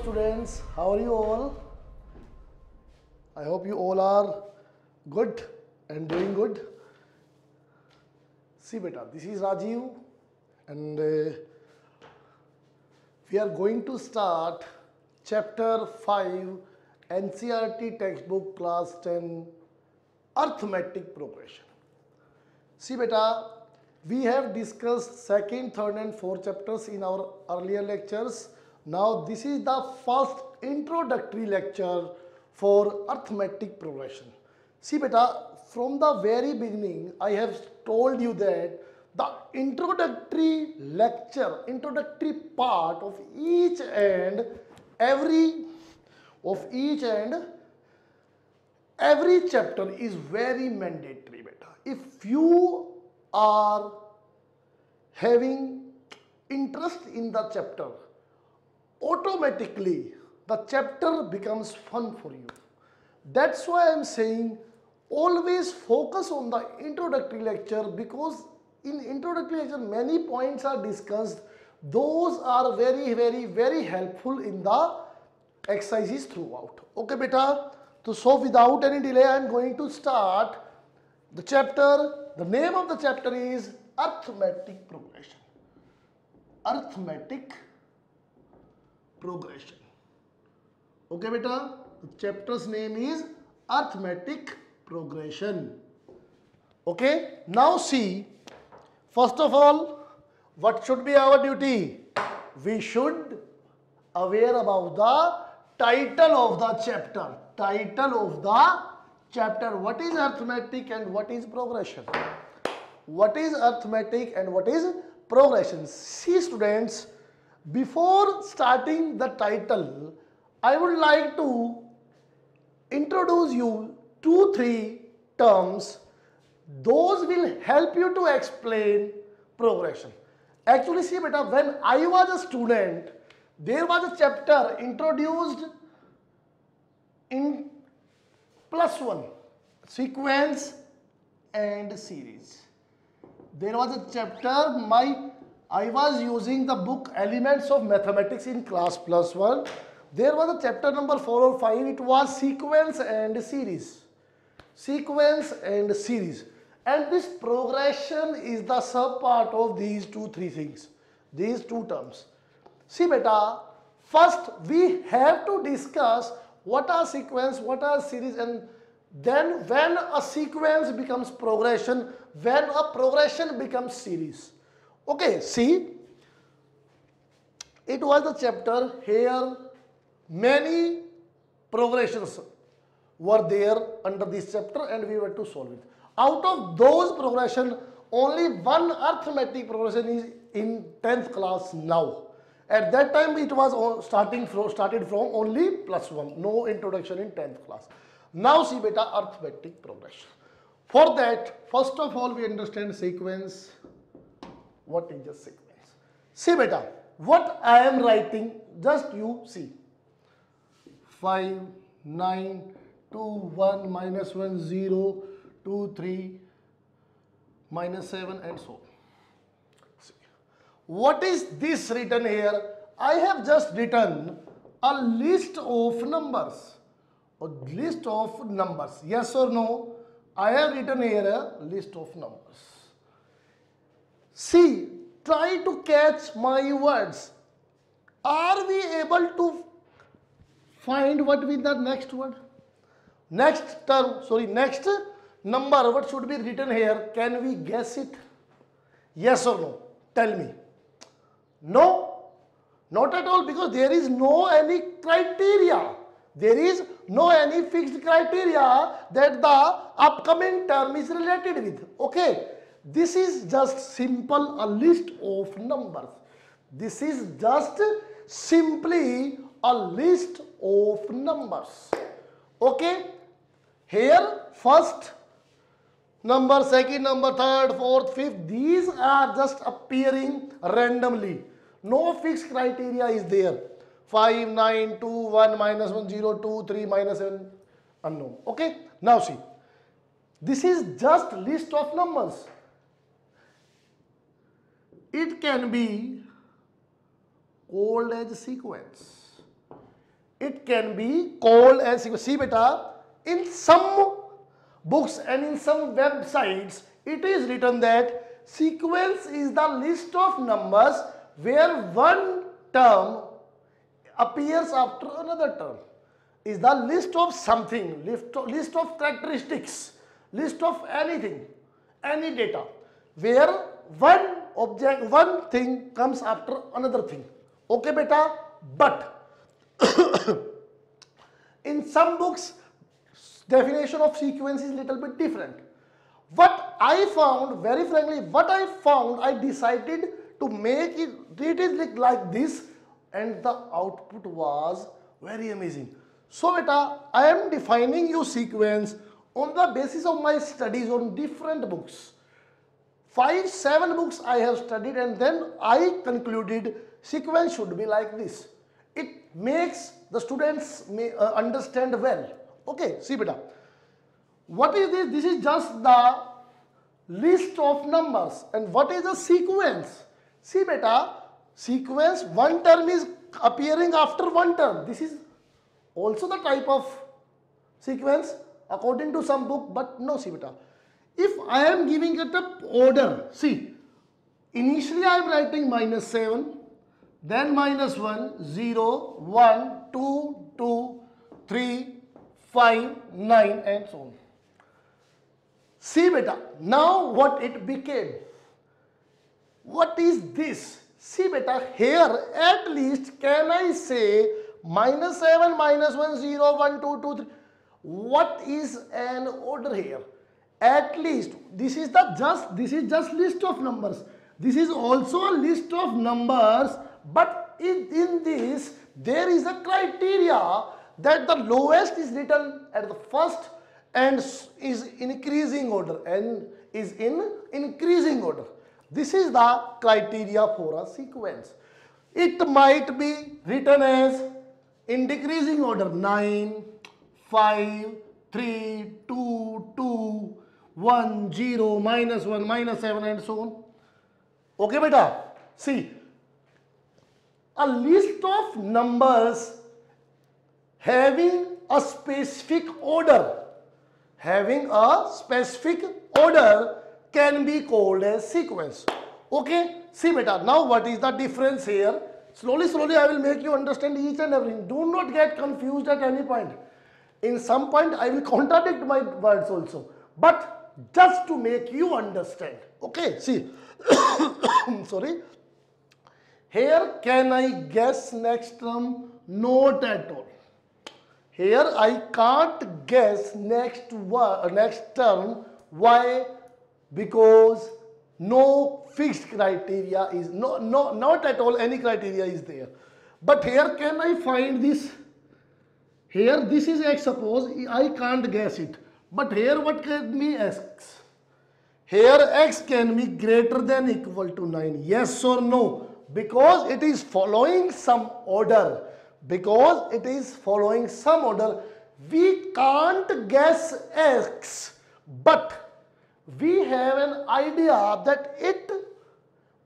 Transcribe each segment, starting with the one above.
students, how are you all? I hope you all are good and doing good. See beta, this is Rajiv and we are going to start chapter 5 NCERT textbook class 10 arithmetic progression. See beta, we have discussed second, third and fourth chapters in our earlier lectures. Now this is the first introductory lecture for arithmetic progression. See beta, from the very beginning I have told you that the introductory lecture, introductory part of each and every chapter is very mandatory beta. If you are having interest in the chapter, automatically the chapter becomes fun for you. That's why I am saying always focus on the introductory lecture, because in introductory lecture many points are discussed. Those are very helpful in the exercises throughout. Okay beta, so without any delay I am going to start the chapter. The name of the chapter is arithmetic progression. Arithmetic progression. Okay beta, the chapter's name is arithmetic progression. Okay, now see, first of all, what should be our duty? We should aware about the title of the chapter. Title of the chapter. What is arithmetic and what is progression? What is arithmetic and what is progression? See students, before starting the title, I would like to introduce you 2-3 terms. Those will help you to explain progression. Actually see beta, when I was a student, there was a chapter introduced in +1, sequence and series. There was a chapter, I was using the book Elements of Mathematics in class +1. There was a chapter number 4 or 5, it was sequence and series. Sequence and series. And this progression is the sub part of these 2-3 things, these 2 terms. See beta, first we have to discuss what are sequence, what are series, and then when a sequence becomes progression, when a progression becomes series. Okay, see, it was the chapter here, many progressions were there under this chapter and we were to solve it. Out of those progression, only one arithmetic progression is in 10th class now. At that time it was started from only +1, no introduction in 10th class. Now see beta, arithmetic progression. For that, first of all we understand sequence. What is the sequence? See beta, what I am writing, just you see. 5, 9, 2, 1, -1, 0, 2, 3, -7 and so on. See. What is this written here? I have just written a list of numbers. A list of numbers. Yes or no? I have written here a list of numbers. See, try to catch my words. Are we able to find what with the next word? Next term, sorry, next number, what should be written here? Can we guess it? Yes or no? Tell me. No? Not at all, because there is no any criteria. There is no any fixed criteria that the upcoming term is related with. Okay. This is just simple a list of numbers. This is just simply a list of numbers. Okay. Here first number, second number, third, fourth, fifth, these are just appearing randomly. No fixed criteria is there. 5, 9, 2, 1, -1, 0, 2, 3, -7, unknown. Okay. Now see, this is just list of numbers. It can be called as sequence. it can be called as sequence. See beta, in some books and in some websites, it is written that sequence is the list of numbers where one term appears after another term. Is the list of something, list of characteristics, list of anything, any data, where one object, one thing comes after another thing. Okay beta, but in some books definition of sequence is little bit different. What I found, very frankly, I decided to make it, treat it like this, and the output was very amazing. So beta, I am defining you sequence on the basis of my studies on different books. 5-7 books I have studied, and then I concluded sequence should be like this. It makes the students understand well. Okay, see beta. What is this? This is just the list of numbers. And what is a sequence? See beta, sequence, one term is appearing after one term. This is also the type of sequence according to some book, but no, see beta. If I am giving it a order, see, initially I am writing -7, then -1, 0, 1, 2, 2, 3, 5, 9 and so on. See beta, now what it became? What is this? See beta, here at least can I say -7, -1, 0, 1, 2, 2, 3. What is an order here? At least this is just list of numbers. This is also a list of numbers, but in this there is a criteria that the lowest is written at the first and is increasing order and is in increasing order. This is the criteria for a sequence. It might be written as in decreasing order 9, 5, 3, 2, 2, 1, 0, -1, -7 and so on. Okay beta, see, a list of numbers having a specific order, can be called as sequence. Okay, see beta, now what is the difference here? Slowly I will make you understand each and everything. Do not get confused at any point. In some point I will contradict my words also, but just to make you understand. Okay, see, sorry. Here can I guess next term? Not at all. Here I can't guess next term. Why? Because no fixed criteria is, not at all any criteria is there. But here can I find this? Here this is x, suppose I can't guess it. But here what can be x? Here x can be greater than equal to 9. Yes or no? Because it is following some order. We can't guess x, but we have an idea that it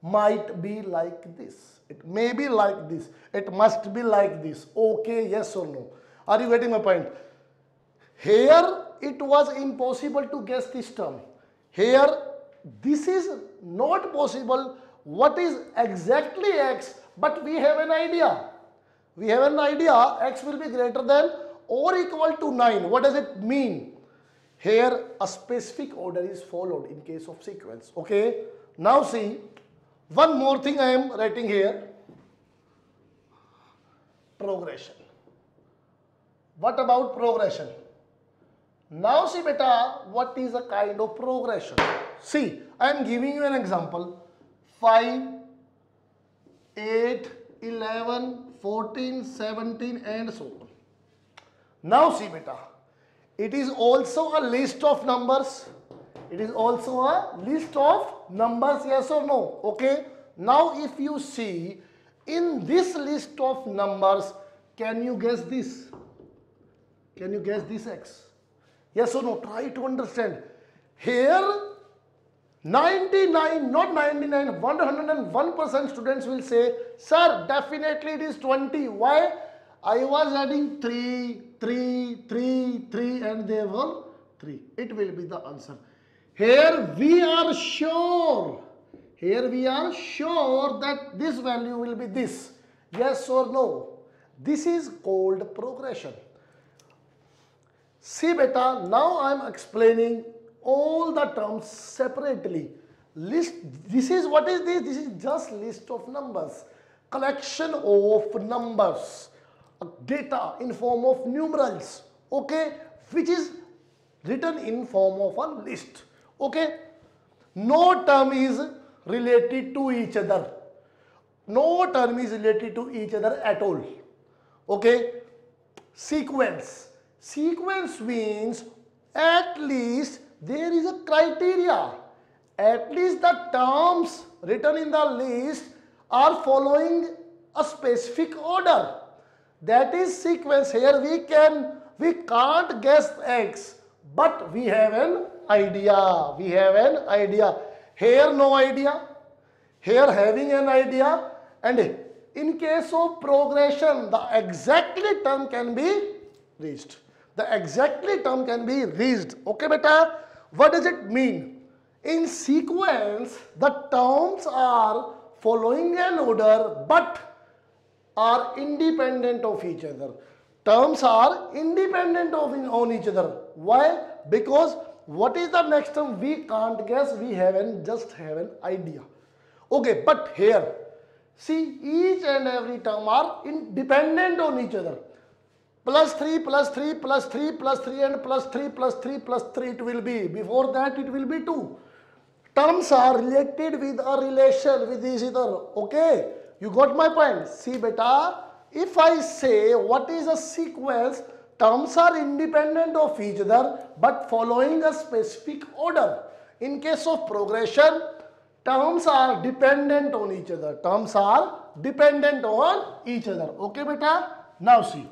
might be like this. It may be like this. It must be like this. Okay, yes or no? Are you getting my point? Here it was impossible to guess this term. Here this is not possible. What is exactly x? But we have an idea. X will be greater than or equal to 9. What does it mean? Here a specific order is followed in case of sequence. Okay. Now see, one more thing I am writing here. Progression. What about progression? Now see beta, what is a kind of progression? See, I am giving you an example. 5, 8, 11, 14, 17 and so on. Now see beta, it is also a list of numbers. Yes or no? Okay. Now if you see in this list of numbers, can you guess this? Can you guess this x? Yes or no? Try to understand. Here 99, not 99, 101% students will say, sir, definitely it is 20. Why? I was adding 3, 3, 3, 3 and they were 3. It will be the answer. Here we are sure. Here we are sure that this value will be this. Yes or no? This is called progression. See beta, now I am explaining all the terms separately. List, this is what is this? This is just list of numbers. Collection of numbers. Data in form of numerals. Okay, which is written in form of a list. Okay, no term is related to each other. No term is related to each other at all. Okay, sequence. Sequence means at least there is a criteria. At least the terms written in the list are following a specific order. That is sequence. Here we can't guess X, but we have an idea. We have an idea. Here no idea. Here having an idea. And in case of progression, the exactly term can be reached. The exactly term can be reached. Okay, beta? What does it mean? In sequence, the terms are following an order but are independent of each other. Terms are independent of on each other. Why? Because what is the next term we can't guess. We just have an idea. Okay, but here, see, each and every term are independent on each other. Plus 3, plus 3, plus 3, plus 3 and plus 3, plus 3, plus 3 it will be. Before that it will be 2. Terms are related with a relation with each other. Okay, you got my point. See beta, if I say what is a sequence, terms are independent of each other but following a specific order. In case of progression, terms are dependent on each other. Terms are dependent on each other. Okay beta, now see.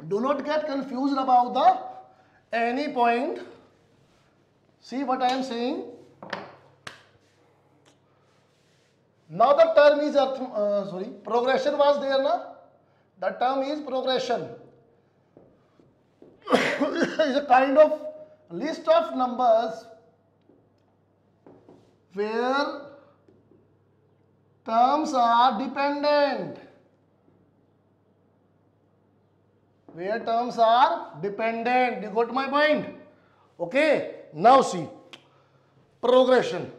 Do not get confused about the any point. See what I am saying. Now the term is progression was there na? The term is progression. Is a kind of list of numbers where terms are dependent. Where terms are dependent. You got my point? Okay. Now see. Progression.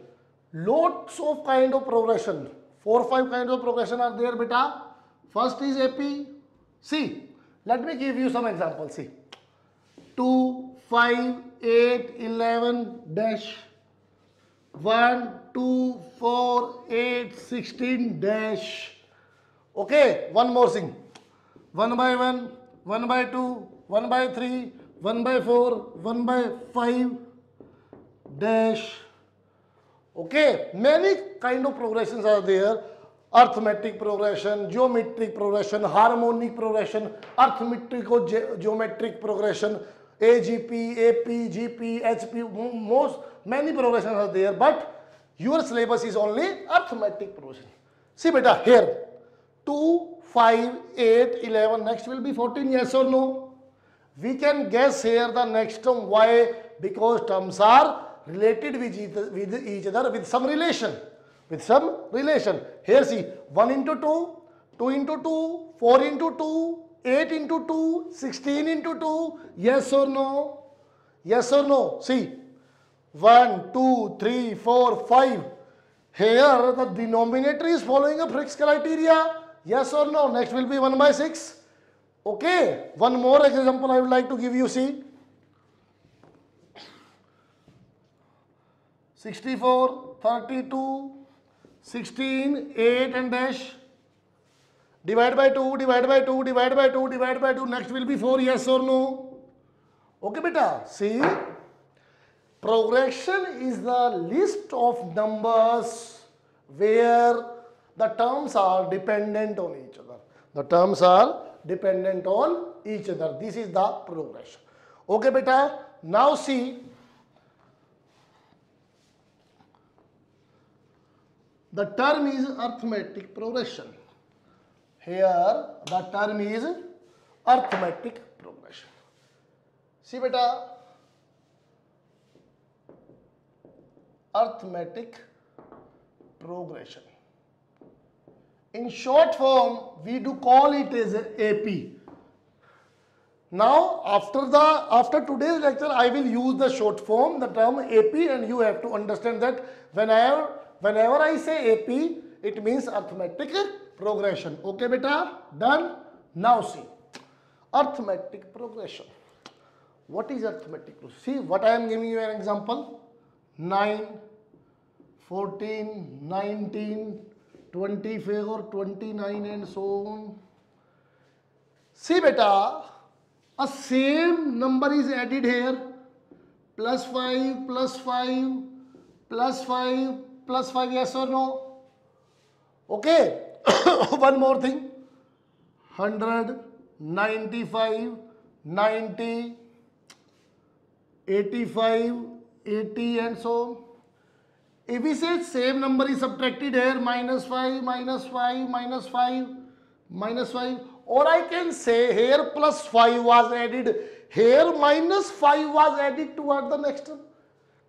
Lots of kind of progression. 4 or 5 kinds of progression are there, beta. First is AP. See. Let me give you some examples. See. 2, 5, 8, 11, dash. 1, 2, 4, 8, 16, dash. Okay. One more thing. 1 by 1. 1 by 2, 1 by 3, 1 by 4, 1 by 5, dash. Okay, many kind of progressions are there. Arithmetic progression, geometric progression, harmonic progression, arithmetic or geometric progression, AGP, AP, GP, HP, many progressions are there, but your syllabus is only arithmetic progression. See beta, here 2, 5, 8, 11, next will be 14, yes or no? We can guess here the next term. Why? Because terms are related with each other with some relation. With some relation. Here see, 1 into 2, 2 into 2, 4 into 2, 8 into 2, 16 into 2, yes or no? Yes or no? See, 1, 2, 3, 4, 5. Here the denominator is following a fixed criteria. Yes or no? Next will be 1 by 6. Okay. One more example I would like to give you. See. 64, 32, 16, 8 and dash. Divide by 2, divide by 2, divide by 2, divide by 2. Next will be 4. Yes or no? Okay, beta. See. Progression is the list of numbers where the terms are dependent on each other. The terms are dependent on each other. This is the progression. Okay, beta. Now see. The term is arithmetic progression. here the term is arithmetic progression. See beta, arithmetic progression. In short form, we do call it as AP. Now, after today's lecture, I will use the short form, the term AP, and you have to understand that whenever I say AP, it means arithmetic progression. Okay, beta? Done? Now see, arithmetic progression. What is arithmetic progression? See, what I am giving you an example. 9, 14, 19, 24, 29 and so on. See beta, a same number is added here. Plus 5, plus 5, plus 5, plus 5, yes or no? Okay. One more thing. 100, 95, 90, 85, 80 and so on. If we say same number is subtracted here, minus 5, minus 5, minus 5, minus 5, or I can say here plus 5 was added, here minus 5 was added toward the next term.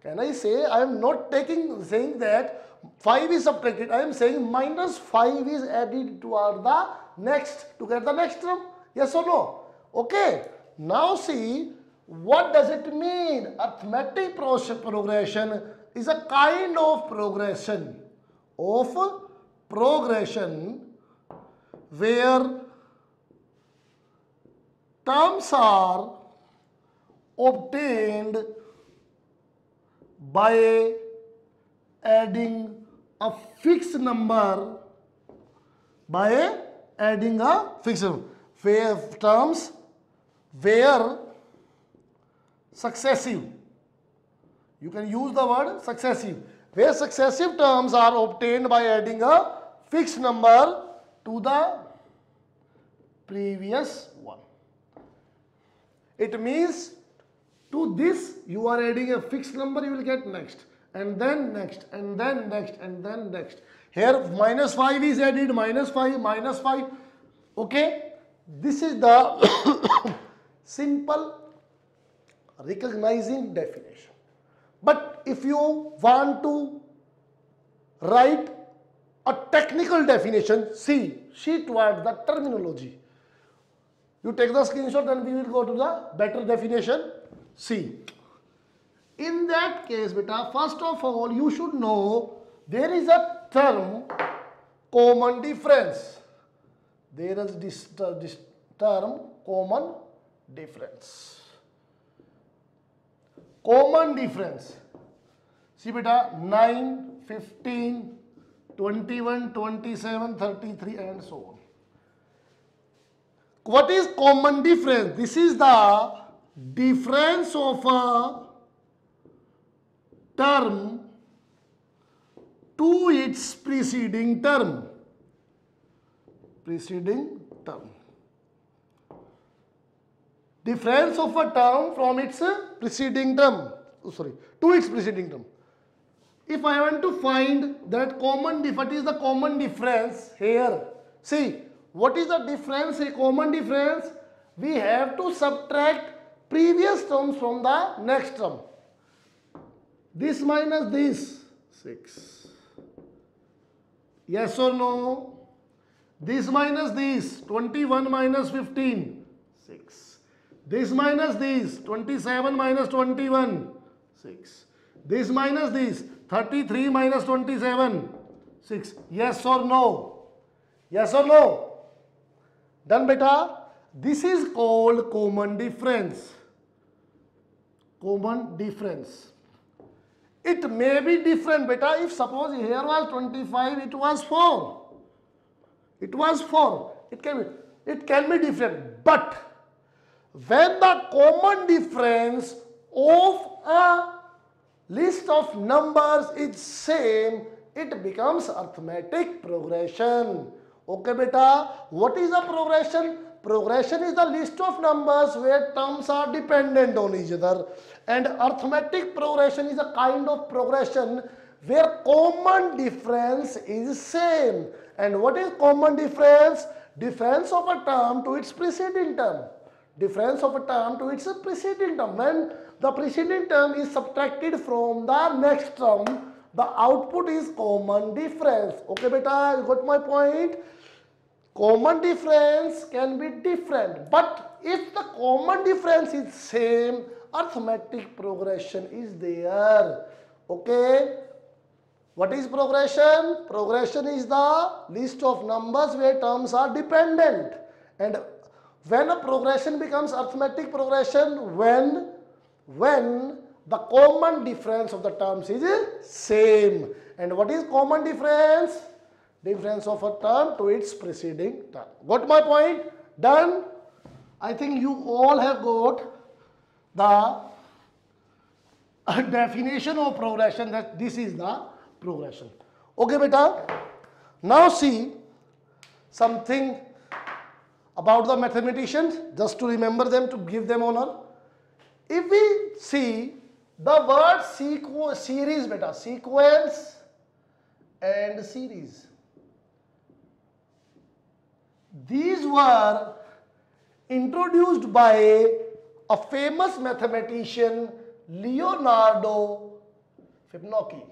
Can I say, I am not saying that 5 is subtracted, I am saying minus 5 is added toward the next, to get the next term, yes or no? Okay, now see, what does it mean? Arithmetic progression is a kind of progression where terms are obtained by adding a fixed number, where terms where successive, you can use the word successive, where successive terms are obtained by adding a fixed number to the previous one. It means to this you are adding a fixed number, you will get next, and then next, and then next, and then next. Here minus 5 is added, minus 5, minus 5. Okay, this is the simple recognizing definition. But if you want to write a technical definition, see towards the terminology. You take the screenshot and we will go to the better definition. See, in that case beta, first of all you should know there is a term common difference. There is this term common difference. Common difference. See beta, 9, 15, 21, 27, 33 and so on. What is common difference? This is the difference of a term to its preceding term. Difference of a term from its preceding term. To its preceding term. If I want to find that what is the common difference here? See, what is the difference, a common difference? We have to subtract previous terms from the next term. This minus this, 6. Yes or no? This minus this, 21 minus 15, 6. This minus this, 27 minus 21, 6. This minus this, 33 minus 27, 6. Yes or no? Yes or no? Done beta? This is called common difference. Common difference. It may be different beta. If suppose here was 25, it was 4. It was 4. It can be different. But when the common difference of a list of numbers is same, it becomes arithmetic progression. Okay beta, what is a progression? Progression is the list of numbers where terms are dependent on each other, and arithmetic progression is a kind of progression where common difference is same. And what is common difference? difference of a term to its preceding term. Difference of a term to its preceding term. When the preceding term is subtracted from the next term, the output is common difference. Okay, beta, you got my point? Common difference can be different, but if the common difference is same, arithmetic progression is there. Okay. What is progression? Progression is the list of numbers where terms are dependent. And when a progression becomes arithmetic progression, when the common difference of the terms is same. And what is common difference? Difference of a term to its preceding term. Got my point? Done? I think you all have got the definition of progression, that this is the progression. Okay, beta. Now see something about the mathematicians, just to remember them, to give them honor. If we see the word series, beta, sequence and series, these were introduced by a famous mathematician, Leonardo Fibonacci.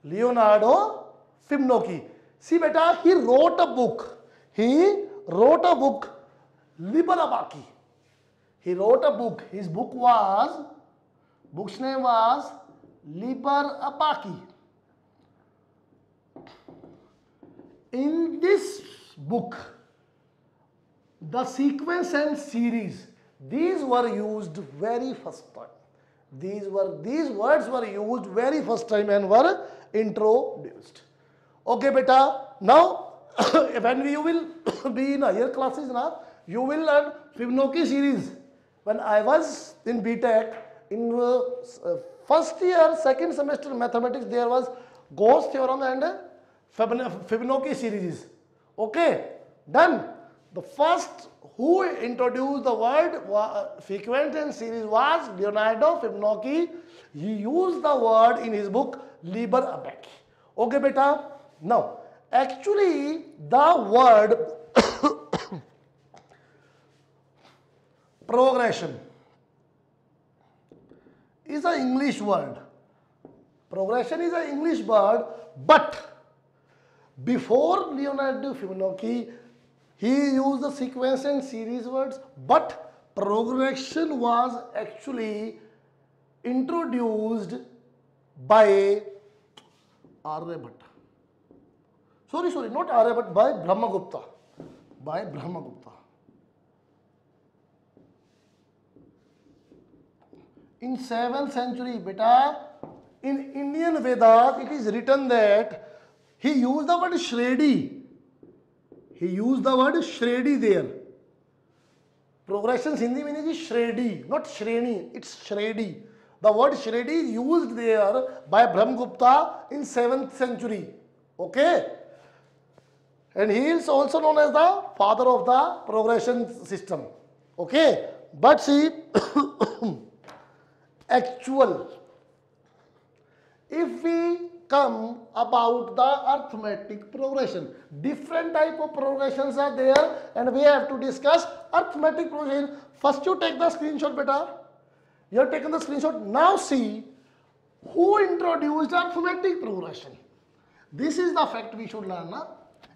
Leonardo Fibonacci. See beta, he wrote a book. Liber Abaci. He wrote a book. His book's name was Liber Abaci. In this book, the sequence and series, these were used very first time. These words were used very first time and were introduced. Okay, beta. Now, when you will be in higher classes now, you will learn Fibonacci series. When I was in BTech, in first year, second semester mathematics, there was Gauss theorem and Fibonacci series. Okay, done. The first who introduced the word sequence and series was Leonardo Fibonacci. He used the word in his book Liber Abaci. Okay, beta. Now, actually, the word progression is an English word. Progression is an English word, but before Leonardo Fibonacci, he used the sequence and series words, but progression was actually introduced by Aryabhatta. Sorry, not Aryabhatta, by Brahmagupta. In 7th century, beta, in Indian Vedas, it is written that he used the word Shredi. He used the word Shredi there. Progression Hindi meaning is Shredi, not Shreni, it's Shredi. The word Shredi is used there by Brahmagupta in 7th century. Okay? And he is also known as the father of the progression system. Okay? But see, if we come about the arithmetic progression, different type of progressions are there and we have to discuss arithmetic progression. First you take the screenshot, beta. You have taken the screenshot. Now see who introduced arithmetic progression. This is the fact we should learn. Na?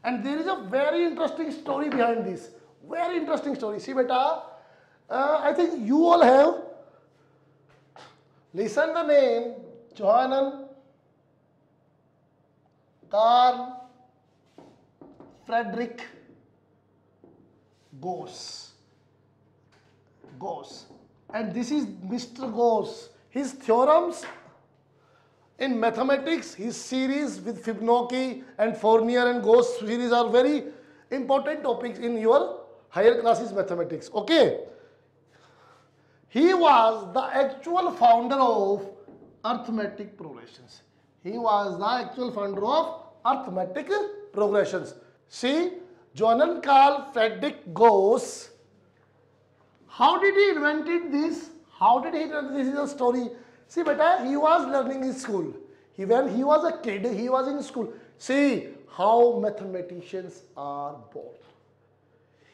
And there is a very interesting story behind this. Very interesting story. See beta, I think you all have listened the name Johann Carl Friedrich Gauss. And this is Mr. Gauss. His theorems in mathematics, his series with Fibonacci and Fourier and Gauss series are very important topics in your higher classes mathematics. Okay. He was the actual founder of arithmetic progressions. See, Johann Carl Friedrich Gauss. How did he invented this? This is a story. See, beta, he was learning in school. When he was a kid, he was in school. See how mathematicians are born.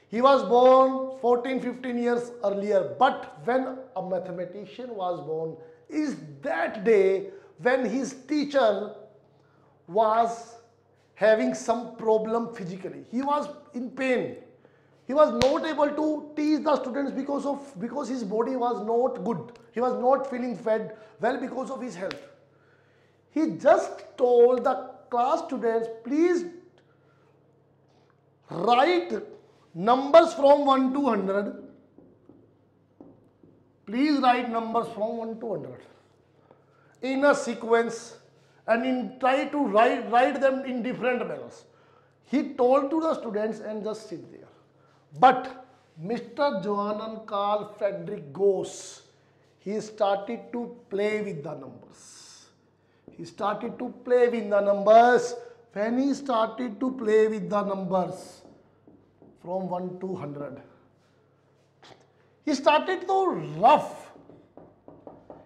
He was born 14-15 years earlier, but when a mathematician was born is that day when his teacher was having some problem physically. He was in pain. He was not able to teach the students because his body was not good. He was not feeling fed well because of his health. He just told the class students, please write numbers from 1 to 100. Please write numbers from 1 to 100 in a sequence and try to write them in different manners. He told to the students and just sit there. But Mr. Johann Carl Friedrich Gauss, he started to play with the numbers. He started to play with the numbers. When he started to play with the numbers from 1 to 100, he started to rough.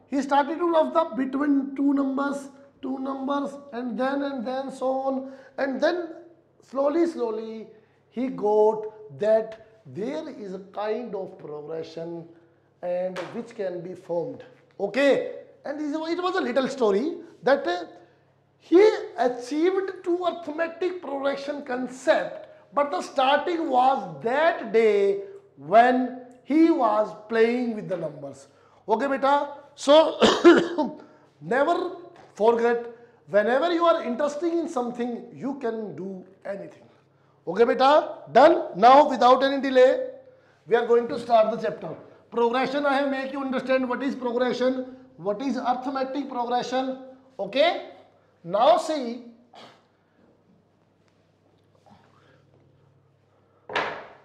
He started to rough the between two numbers, and then so on. And then slowly he got that there is a kind of progression and which can be formed. Okay, and it was a little story that he achieved to arithmetic progression concept, but the starting was that day when he was playing with the numbers. Okay beta, so never forget, whenever you are interested in something, you can do anything. Okay beta, done? Now without any delay, we are going to start the chapter. Progression, I have make you understand what is progression, what is arithmetic progression. Okay, now see,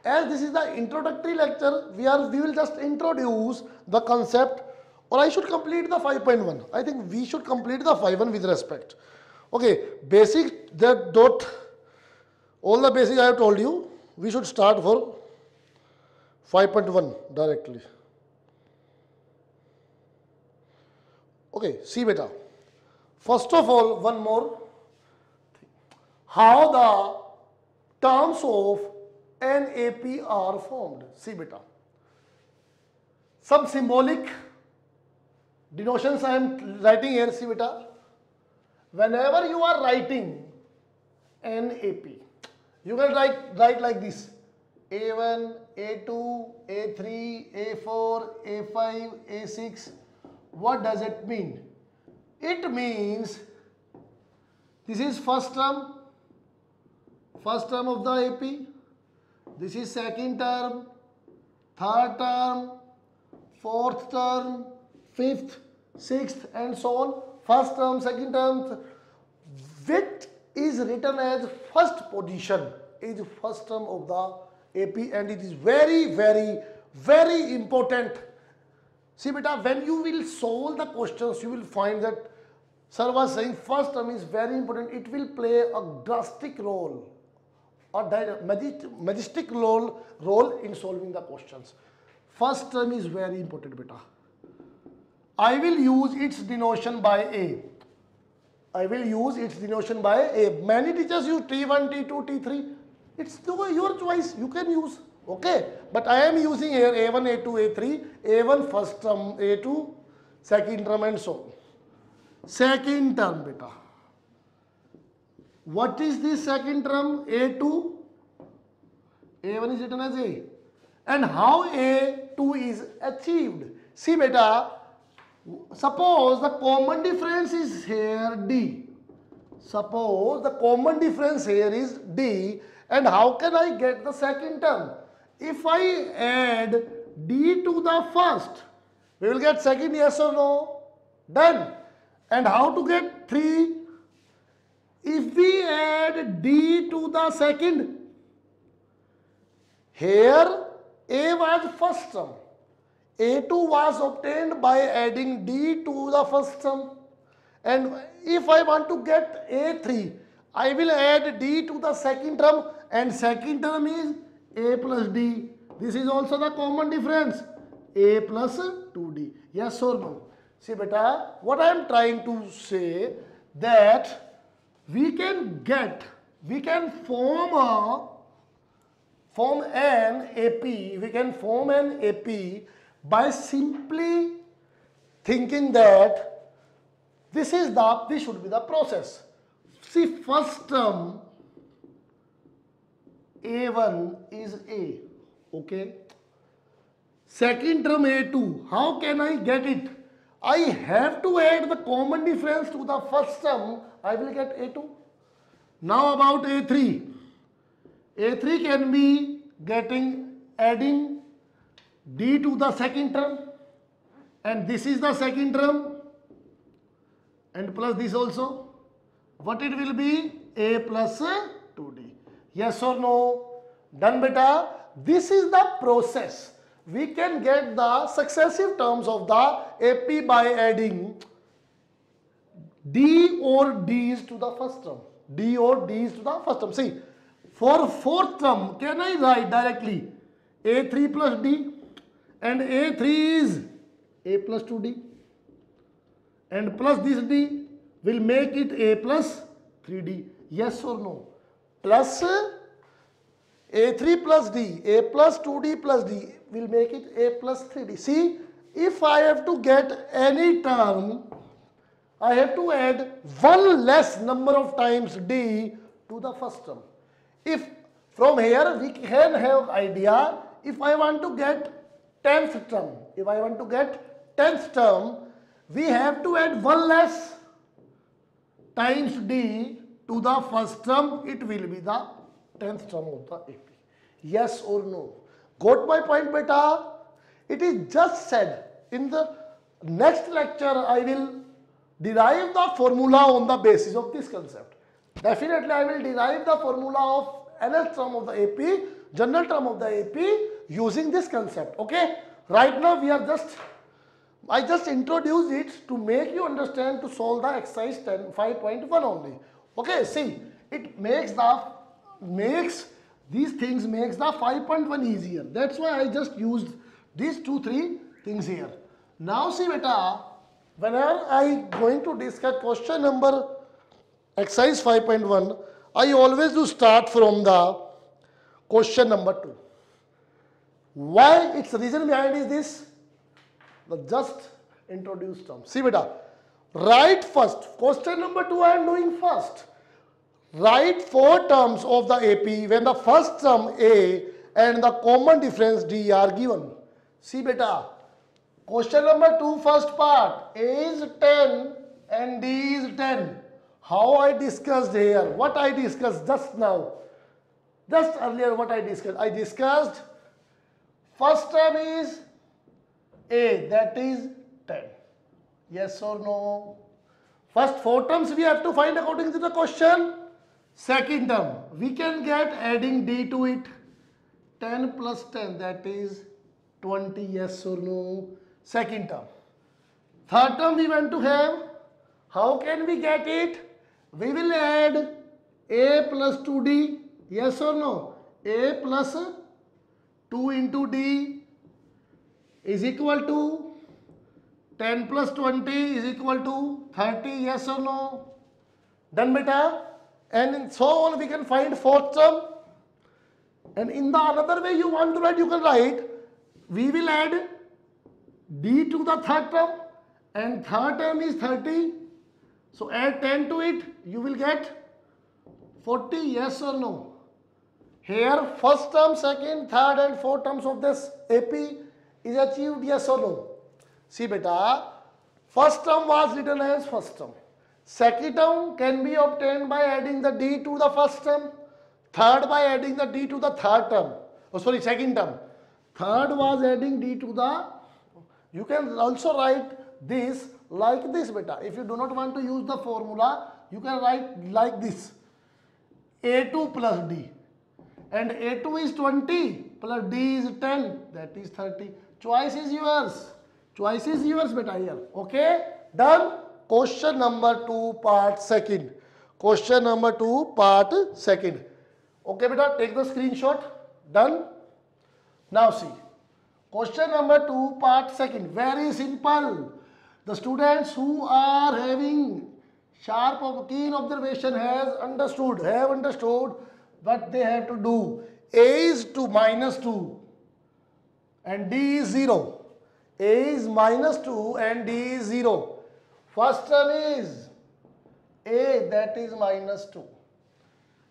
as this is the introductory lecture, we will just introduce the concept, or I should complete the 5.1. I think we should complete the 5.1 with respect. Okay, basic, that dot, all the basics I have told you. We should start for 5.1 directly. Okay, see beta. First of all, one more thing. How the terms of NAP are formed. See beta. Some symbolic denotions I am writing here. See beta. Whenever you are writing NAP, you can write like this: A1, A2, A3, A4, A5, A6. What does it mean? It means this is first term of the AP. This is second term, third term, fourth term, fifth, sixth, and so on. First term, second term, which is written as first position is first term of the AP, and it is very important. See beta, when you will solve the questions, you will find that sir was saying first term is very important. It will play a drastic role, a majestic role in solving the questions. First term is very important beta. I will use its denotation by A. I will use its denotation by A. Many teachers use T1, T2, T3. It's your choice. You can use. Okay. But I am using here A1, A2, A3. A1 first term, A2 second term, and so on. Second term beta. What is this second term? A2. A1 is written as A. And how A2 is achieved? See beta. Suppose the common difference is here D. Suppose the common difference here is D, and how can I get the second term? If I add D to the first, we will get second, yes or no? Done. And how to get 3? If we add D to the second, here A was first term. A2 was obtained by adding D to the first term, and if I want to get A3, I will add D to the second term, and second term is A plus D. This is also the common difference, A plus 2D. Yes or no? See beta, what I am trying to say that we can form an AP by simply thinking that this should be the process. See, first term A1 is A, okay. Second term A2, how can I get it? I have to add the common difference to the first term, I will get A2. Now about A3. A3 can be adding D to the second term, and this is the second term, and plus this also. What it will be? A plus 2D. Yes or no? Done, beta. This is the process. We can get the successive terms of the AP by adding D or D's to the first term. D or D's to the first term. See, for fourth term, can I write directly A3 plus D? And A3 is A plus 2D. And plus this D will make it A plus 3D. Yes or no? Plus A3 plus D, A plus 2D plus D will make it A plus 3D. See, if I have to get any term, I have to add one less number of times D to the first term. If from here we can have idea, if I want to get 10th term, we have to add one less times D to the first term, it will be the 10th term of the AP. Yes or no? Got my point, beta? It is just said. In the next lecture, I will derive the formula on the basis of this concept. Definitely, I will derive the formula of nth term of the AP, general term of the AP using this concept. Okay? Right now, I just introduced it to make you understand to solve the exercise 5.1 only. Okay, see, it makes these things makes the 5.1 easier. That's why I just used these 2-3 things here. Now see, beta, whenever I going to discuss question number exercise 5.1, I always do start from the question number 2. Why? Its reason behind is this. The just introduced term. See, beta, write first. Question number 2 I am doing first. Write 4 terms of the AP when the first term A and the common difference D are given. See, beta, question number 2 first part, A is 10 and D is 10. How I discussed here, what I discussed just now, just earlier what I discussed. I discussed first term is A, that is 10. Yes or no? First 4 terms we have to find according to the question. Second term, we can get adding D to it. 10 plus 10, that is 20. Yes or no? Second term. Third term we want to have. How can we get it? We will add A plus 2D. Yes or no? A plus 2 into D is equal to 10 plus 20 is equal to 30. Yes or no? Done, beta? And so on we can find fourth term. And in the another way you want to write, you can write, we will add D to the third term, and third term is 30. So add 10 to it, you will get 40. Yes or no? Here first term, second, third and fourth terms of this AP is achieved. Yes or no? See, beta, first term was written as first term. Second term can be obtained by adding the D to the first term. Third by adding the D to the third term. Oh, sorry, second term. Third was adding D to the. You can also write this like this, beta. If you do not want to use the formula, you can write like this. A2 plus D. And A2 is 20 plus D is 10. That is 30. Choice is yours. Choice is yours, beta, here. Okay? Done? Question number 2 part second. Question number 2 part second. Okay, beta, take the screenshot. Done? Now see. Question number 2 part second. Very simple. The students who are having sharp of keen observation have understood what they have to do. A is to minus 2 and D is 0. A is minus 2 and D is 0. First term is A, that is minus 2.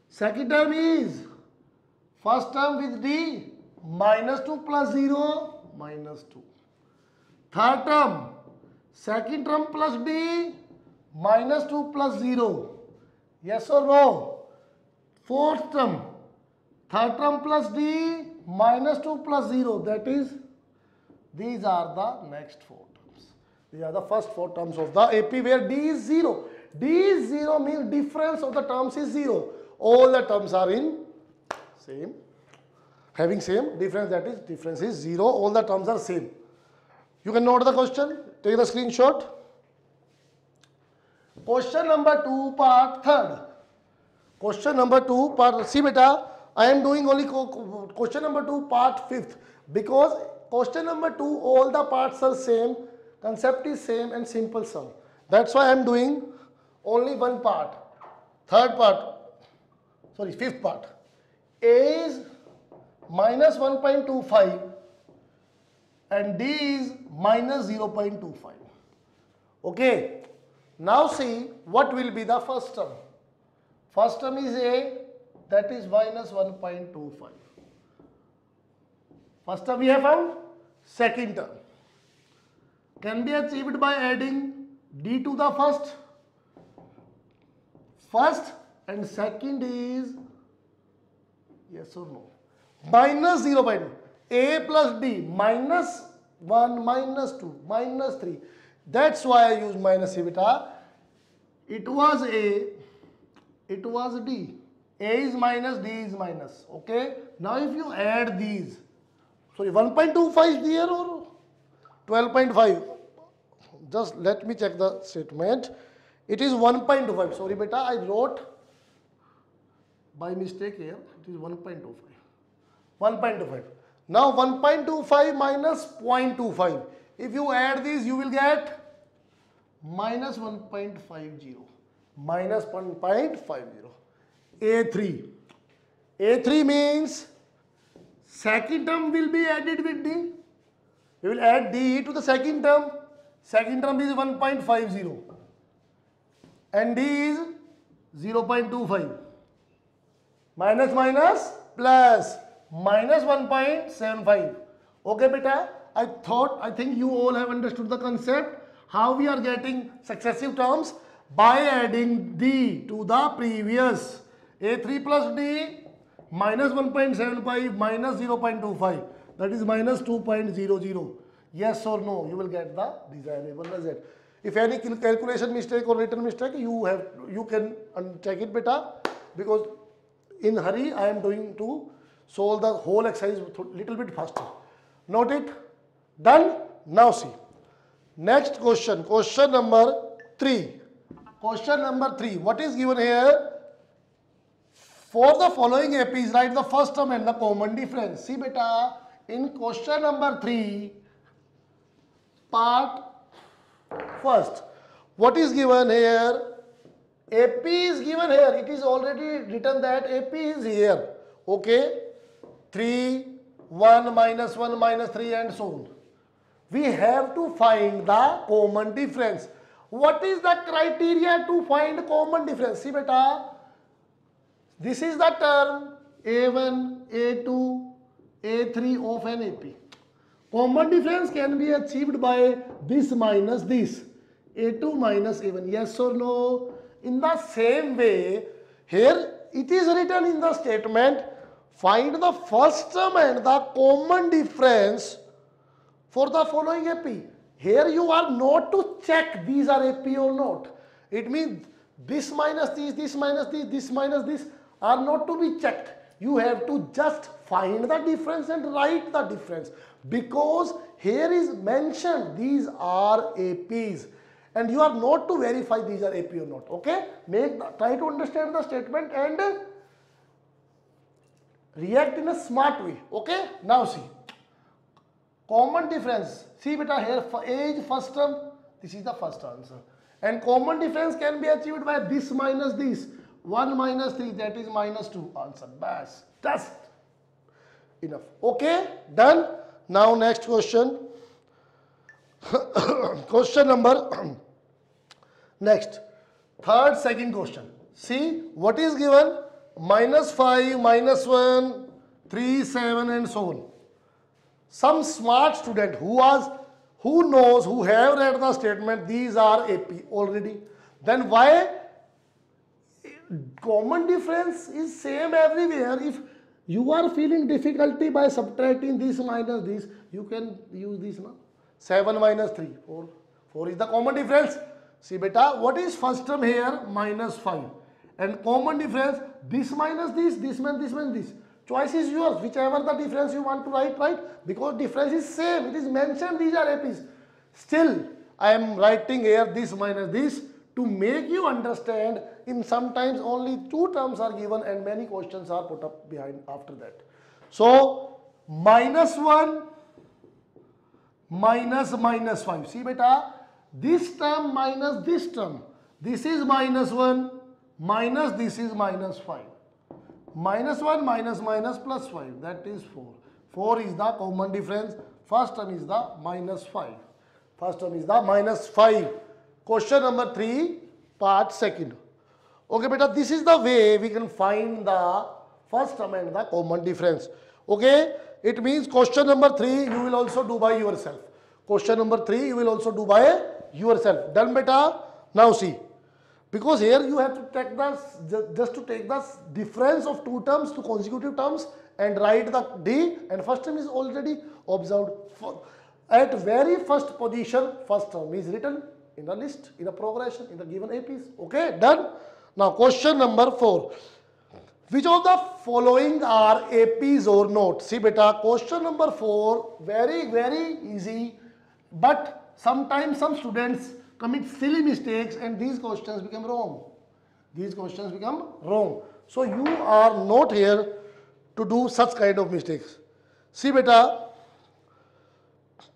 Second term is first term with D, minus 2 plus 0, minus 2. Third term, second term plus D, minus 2 plus 0. Yes or no? Fourth term, third term plus D, minus 2 plus 0. That is, these are the next 4 terms. These are the first 4 terms of the AP where D is 0. D is 0 means difference of the terms is 0. All the terms are in same, having same difference, that is difference is 0. All the terms are same. You can note the question, take the screenshot. Question number 2 part 3rd. Question number 2 part, see beta, I am doing only question number 2 part 5th because question number 2 all the parts are same, concept is same and simple sum. That's why I am doing only one part. Fifth part. A is minus 1.25 and D is minus 0.25. Okay. Now see what will be the first term. First term is A, that is minus 1.25. First term we have found. Second term can be achieved by adding D to the first. First and second is, yes or no, minus 0.2. A plus D, minus 1, minus 2, minus 3. That's why I use minus C beta. It was A, it was D. A is minus, D is minus. Okay. Now if you add these, sorry, 1.25 there or 12.5. Just let me check the statement. It is 1.25. Sorry beta, I wrote by mistake here. It is 1.25. 1.25. Now 1.25 minus 0.25. If you add these, you will get minus 1.50. Minus 1.50. A3. A3 means second term will be added with D. We will add D to the second term. Second term is 1.50 and D is 0.25. Minus minus plus minus 1.75. Okay beta, I think you all have understood the concept. How we are getting successive terms? By adding D to the previous. A3 plus D minus 1.75 minus 0.25, that is minus 2.00. Yes or no, you will get the desirable result. If any calculation mistake or written mistake, you can check it beta, because in hurry I am doing to solve the whole exercise little bit faster. Note it. Done. Now see. Next question. Question number 3. Question number 3. What is given here? For the following APs, write the first term and the common difference. See beta, in question number 3, part first, what is given here? AP is given here. It is already written that AP is here. Okay. 3, 1, minus 1, minus 3 and so on. We have to find the common difference. What is the criteria to find common difference? See beta, this is the term A1, A2, A3 of an AP. Common difference can be achieved by this minus this. A2 minus A1. Yes or no? In the same way, here it is written in the statement, find the first term and the common difference for the following AP. Here you are not to check these are AP or not. It means this minus this minus this minus this are not to be checked. You have to just find the difference and write the difference, because here is mentioned these are APs and you are not to verify these are AP or not. Okay, try to understand the statement and react in a smart way. Okay, now see common difference. See beta, here A is first term, this is the first answer, And common difference can be achieved by this minus this. 1 minus 3, that is minus 2. Answer. Bas. Just enough. Okay, done. Now next question. Question number next. Second question. See what is given? Minus 5, minus 1, 3, 7 and so on. Some smart student who knows, who have read the statement, these are AP already. Then why common difference is same everywhere? If you are feeling difficulty by subtracting this minus this, you can use this now. 7 minus 3, 4. 4 is the common difference. See beta, what is first term here? Minus 5. And common difference, this minus this minus this. Choice is yours, whichever the difference you want to write, right? Because difference is same, it is mentioned, these are APs. Still, I am writing here this minus this to make you understand. In sometimes only 2 terms are given and many questions are put up behind after that. So, minus 1 minus minus 5. See beta, this term minus this term. This is minus 1 minus this is minus 5. Minus 1 minus minus plus 5, that is 4. 4 is the common difference. First term is the minus 5. First term is the minus 5. Question number 3, part second. Okay beta, this is the way we can find the first term and the common difference. Okay, it means question number 3 you will also do by yourself. Question number 3 you will also do by yourself. Done beta? Now see. Because here you have to take the, just to take the difference of 2 terms to consecutive terms and write the D, and first term is already observed. At very first position, first term is written in the list, in the progression, in the given APs. Okay, done. Now question number 4. Which of the following are APs or not? See beta, question number 4, very easy, but sometimes some students commit silly mistakes and these questions become wrong. These questions become wrong. So you are not here to do such kind of mistakes. See beta,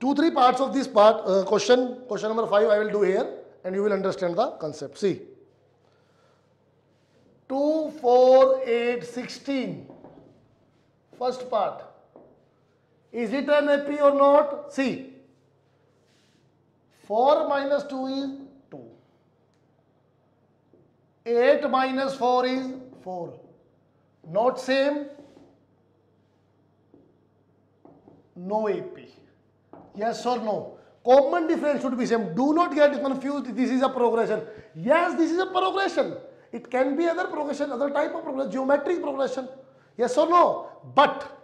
2-3 parts of this part, question number 5 I will do here and you will understand the concept. See, 2, 4, 8, 16. First part. Is it an AP or not? See. 4 minus 2 is 2. 8 minus 4 is 4. Not same? No AP. Yes or no? Common difference should be same. Do not get confused. This is a progression. Yes, this is a progression. It can be other progression, other type of progression, geometric progression. Yes or no? But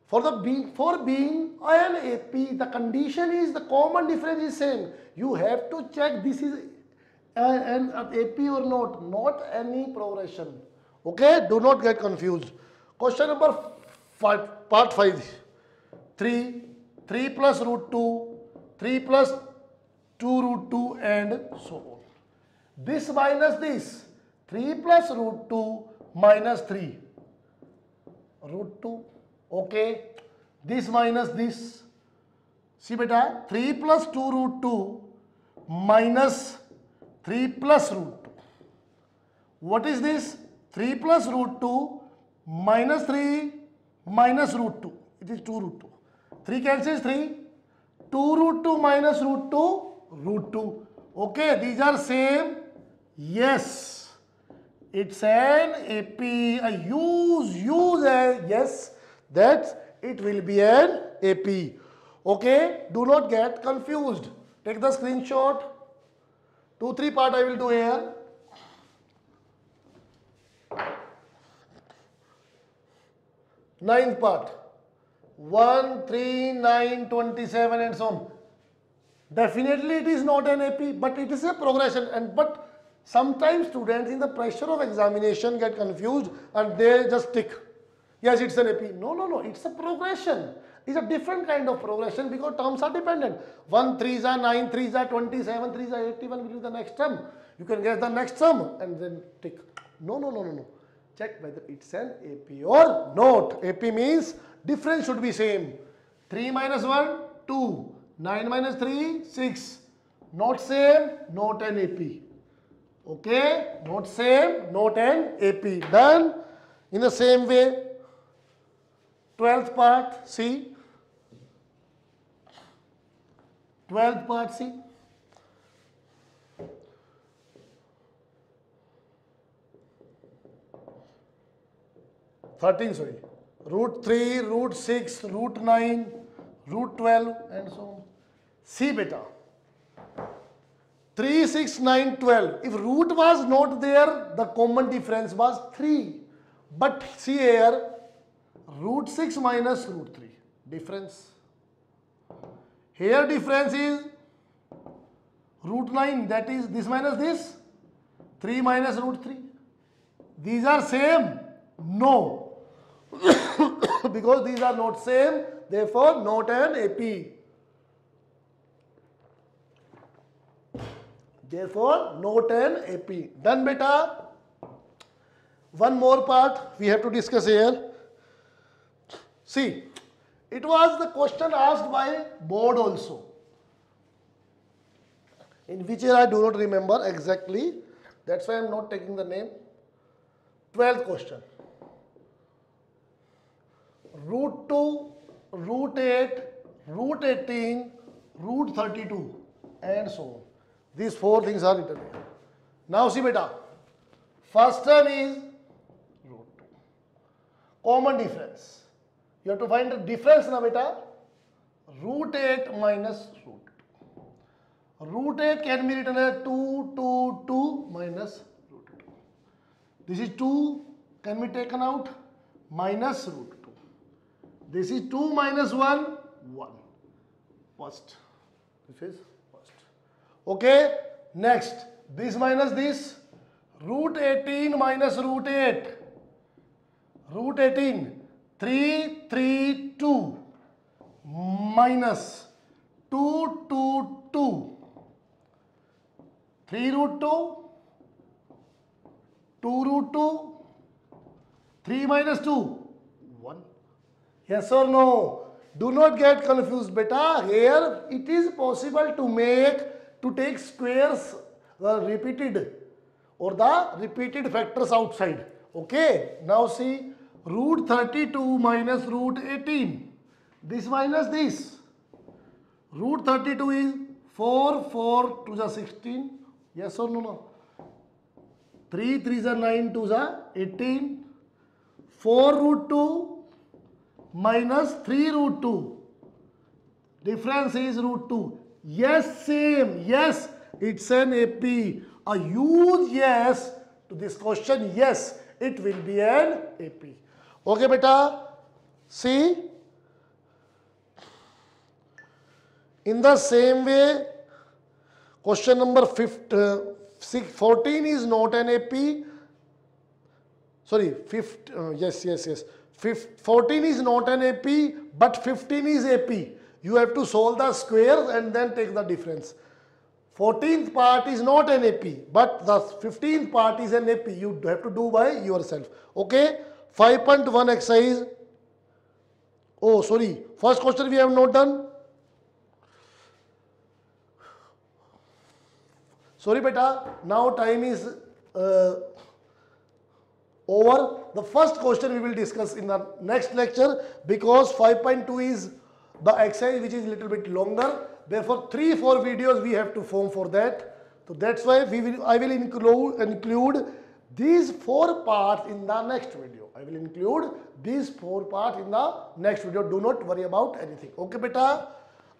for being an AP, the condition is the common difference is same. You have to check this is an AP or not any progression. Okay, do not get confused. Question number 5, part 5. 3 plus root 2, 3 plus 2 root 2 and so on. This minus this, 3 plus root 2 minus 3, root 2. Okay, this minus this. See beta, 3 plus 2 root 2 minus 3 plus root 2. What is this? 3 plus root 2 minus 3 minus root 2. It is 2 root 2. 3 cancels 3. 2 root 2 minus root 2, root 2. Okay, these are same. Yes, it's an AP. Use a yes. That it will be an AP. Okay, do not get confused. Take the screenshot. 2-3 part I will do here. Ninth part. 1, 3, 9, 27 and so on. Definitely it is not an AP, but it is a progression. But sometimes students in the pressure of examination get confused and they just tick. Yes, it's an AP. No, it's a progression. It's a different kind of progression because terms are dependent. 1 3s are 9, 3s are 27, 3s are 81 will be the next term. You can guess the next term and then tick. No. Check whether it's an AP or not. AP means difference should be same. 3 minus 1, 2. 9 minus 3, 6. not same, not an AP. Okay, not same, not an AP. Done. In the same way, 12th part, see. 12th part, see. Sorry. Root 3, root 6, root 9, root 12 and so on. See beta. 3, 6, 9, 12. If root was not there, the common difference was 3. But see here, root 6 minus root 3. Difference. Here difference is root 9, that is this minus this. 3 minus root 3. These are same? No. Because these are not same, therefore not an AP. Therefore not an AP. Done beta. One more part we have to discuss here. See, it was the question asked by board also. In which year I do not remember exactly. That's why I am not taking the name. 12th question. Root 2, root 8, root 18, root 32 and so on. These four things are written here. Now see beta. First term is root 2. Common difference. You have to find the difference now beta. Root 8 minus root 2. Root 8 can be written as 2 minus root 2. This is 2 can be taken out minus root 2. This is 2 minus 1, 1. First. This is first. Okay. Next. This minus this. Root 18 minus root 8. Root 18. 3, 3, 2. Minus 2, 2, 2. 3 root 2. 2 root 2. 3 minus 2. 1. Yes or no? Do not get confused beta. Here it is possible to take squares repeated or the repeated factors outside. Okay. Now see root 32 minus root 18. This minus this. Root 32 is 4 to the 16. Yes or no? 3 is 9 to the 18. 4 root 2 minus 3 root 2. Difference is root 2. Yes, same. Yes, it's an AP. A huge yes to this question. Yes, it will be an AP. Okay, beta. See. In the same way, question number 14 is not an AP. Sorry, 14 is not an AP, but 15 is AP. You have to solve the squares and then take the difference. 14th part is not an AP, but the 15th part is an AP. You have to do by yourself. Okay? 5.1 exercise. Oh, sorry. First question we have not done. Sorry, beta. Now time is over. The first question we will discuss in the next lecture because 5.2 is the exercise which is a little bit longer. Therefore, 3-4 videos we have to form for that. So that's why I will include these 4 parts in the next video. I will include these 4 parts in the next video. Do not worry about anything. Okay, beta?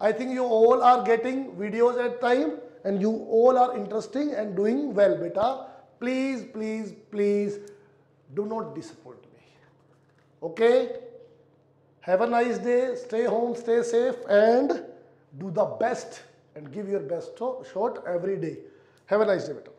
I think you all are getting videos at time and you all are interesting and doing well, beta. Please, please, please do not disappoint me. Okay? Have a nice day. Stay home, stay safe and do the best and give your best shot every day. Have a nice day, beta.